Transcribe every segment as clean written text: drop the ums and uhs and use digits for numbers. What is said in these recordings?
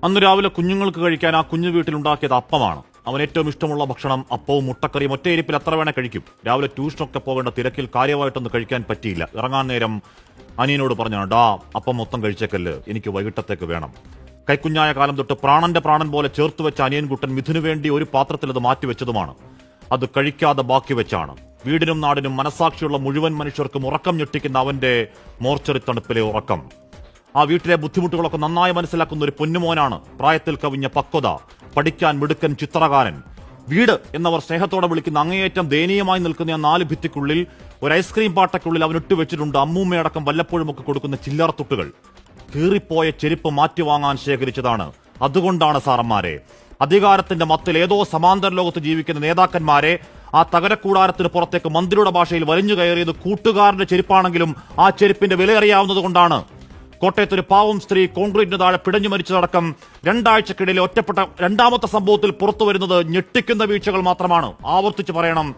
അന്ന് രാവിലെ കുഞ്ഞുങ്ങൾക്ക് കഴിക്കാൻ ആ കുഞ്ഞു വീട്ടിലുണ്ടാക്കിയത് അപ്പമാണ്. അവൻ ഏറ്റവും ഇഷ്ടമുള്ള ഭക്ഷണം അപ്പവും മുട്ടക്കറിയും ഒറ്റയിരിപ്പിൽ എത്ര വേണേ കഴിക്കും. രാവിലെ ട്യൂഷനൊക്കെ പോകേണ്ട തിരക്കിൽ കാര്യമായിട്ടൊന്നും കഴിക്കാൻ പറ്റിയില്ല. ഇറങ്ങാൻ നേരം അനിയനോട് പറഞ്ഞാണ്, ഡാ അപ്പം മൊത്തം കഴിച്ചേക്കല്ല്, എനിക്ക് വൈകിട്ടത്തേക്ക് വേണം. കൈക്കുഞ്ഞായ കാലം തൊട്ട് പ്രാണന്റെ പ്രാണൻ പോലെ ചേർത്ത് വെച്ച അനിയൻകുട്ടൻ മിഥുനു വേണ്ടി ഒരു പാത്രത്തിൽ അത് മാറ്റിവെച്ചതുമാണ്. അത് കഴിക്കാതെ ബാക്കി വെച്ചാണ്. വീടിനും നാടിനും മനസാക്ഷിയുള്ള മുഴുവൻ മനുഷ്യർക്കും ഉറക്കം ഞെട്ടിക്കുന്ന അവന്റെ മോർച്ചറി തണുപ്പിലെ ഉറക്കം. ആ വീട്ടിലെ ബുദ്ധിമുട്ടുകളൊക്കെ നന്നായി മനസ്സിലാക്കുന്ന ഒരു പൊന്നുമോനാണ്. പ്രായത്തിൽ കവിഞ്ഞ പക്വത, പഠിക്കാൻ മിടുക്കൻ ചിത്രകാരൻ. വീട് എന്നവർ സ്നേഹത്തോടെ വിളിക്കുന്ന അങ്ങേയറ്റം ദയനീയമായി നിൽക്കുന്ന ആ 4 ഭിത്തിക്കുള്ളിൽ ഒരു ഐസ്ക്രീം പാട്ടയ്ക്കുള്ളിൽ അവൻ ഇട്ടുവെച്ചിട്ടുണ്ട് അമ്മൂമ്മയടക്കം വല്ലപ്പോഴും ഒക്കെ കൊടുക്കുന്ന ചില്ലറ തുട്ടുകൾ. കീറിപ്പോയ ചെരുപ്പ് മാറ്റിവാങ്ങാൻ ശേഖരിച്ചതാണ്. അതുകൊണ്ടാണ് സാറന്മാരെ, അധികാരത്തിന്റെ മത്തിൽ ഏതോ സമാന്തര ലോകത്ത് ജീവിക്കുന്ന നേതാക്കന്മാരെ ആ തകരക്കൂടാരത്തിന് പുറത്തേക്ക് മന്ത്രിയുടെ ഭാഷയിൽ വലിഞ്ഞു കയറിയത് കൂട്ടുകാരന്റെ ചെരുപ്പാണെങ്കിലും ആ ചെരുപ്പിന്റെ വില അറിയാവുന്നത് കൊണ്ടാണ്. കോട്ടയത്ത് ഒരു പാവം സ്ത്രീ കോൺക്രീറ്റിന് താഴെ പിടഞ്ഞു മരിച്ചതടക്കം 2 ആഴ്ചക്കിടയിൽ ഒറ്റപ്പെട്ട രണ്ടാമത്തെ സംഭവത്തിൽ പുറത്തു വരുന്നത് ഞെട്ടിക്കുന്ന വീഴ്ചകൾ മാത്രമാണ്. ആവർത്തിച്ച് പറയണം,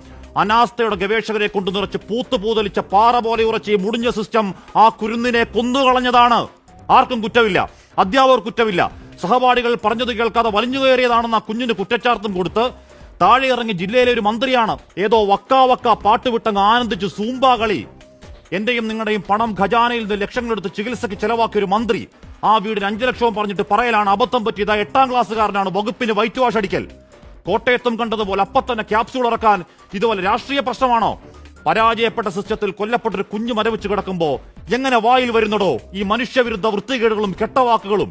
അനാസ്ഥയുടെ ഗവേഷകരെ കൊണ്ടു നിറച്ച് പൂത്തുപൂതലിച്ച പാറ പോലെ ഉറച്ച് ഈ മുടിഞ്ഞ സിസ്റ്റം ആ കുരുന്നിനെ കൊന്നുകളഞ്ഞതാണ്. ആർക്കും കുറ്റമില്ല, അധ്യാപകർ കുറ്റമില്ല, സഹപാഠികൾ പറഞ്ഞത് കേൾക്കാതെ വലിഞ്ഞു കയറിയതാണെന്ന് ആ കുഞ്ഞിന് കുറ്റച്ചാർത്തും കൊടുത്ത് താഴെ ഇറങ്ങി ജില്ലയിലെ ഒരു മന്ത്രിയാണ് ഏതോ വക്ക പാട്ടുവിട്ടങ്ങ് ആനന്ദിച്ച് സൂംബ കളി. എന്റെയും നിങ്ങളുടെയും പണം ഖജാനയിൽ നിന്ന് ലക്ഷങ്ങളെടുത്ത് ചികിത്സയ്ക്ക് ചെലവാക്കിയ ഒരു മന്ത്രി ആ വീടിന് 5 ലക്ഷവും പറഞ്ഞിട്ട് പറയലാണ് അബദ്ധം പറ്റിയത്. 8ാം ക്ലാസ്സുകാരനാണ്, വകുപ്പിന് വൈറ്റ് വാഷ് അടിക്കൽ. കോട്ടയത്തും കണ്ടതുപോലെ തന്നെ ക്യാപ്സ്യൂൾ ഇറക്കാൻ ഇതുപോലെ രാഷ്ട്രീയ പ്രശ്നമാണോ? പരാജയപ്പെട്ട സിസ്റ്റത്തിൽ കൊല്ലപ്പെട്ടൊരു കുഞ്ഞു മരവിച്ച് കിടക്കുമ്പോ എങ്ങനെ വായിൽ വരുന്നടോ ഈ മനുഷ്യവിരുദ്ധ വൃത്തികേടുകളും കെട്ടവാക്കുകളും?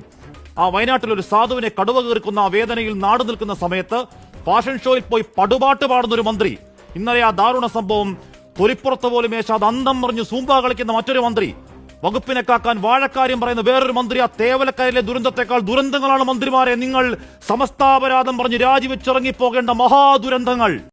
ആ വയനാട്ടിൽ ഒരു സാധുവിനെ കടുവ കീർക്കുന്ന ആ വേദനയിൽ നാട് നിൽക്കുന്ന സമയത്ത് ഫാഷൻ ഷോയിൽ പോയി പടുപാട്ട് പാടുന്ന ഒരു മന്ത്രി. ഇന്നലെ ആ ദാരുണ സംഭവം തൊലിപ്പുറത്ത് പോലും മേശാതെ അന്തം മറിഞ്ഞ് സൂമ്പ കളിക്കുന്ന മറ്റൊരു മന്ത്രി. വകുപ്പിനെ കാക്കാൻ വാഴക്കാര്യം പറയുന്ന വേറൊരു മന്ത്രി. ആ തേവലക്കരയിലെ ദുരന്തത്തെക്കാൾ ദുരന്തങ്ങളാണ് മന്ത്രിമാരെ നിങ്ങൾ സമസ്താപരാധം പറഞ്ഞ് രാജിവെച്ചിറങ്ങിപ്പോകേണ്ട മഹാദുരന്തങ്ങൾ.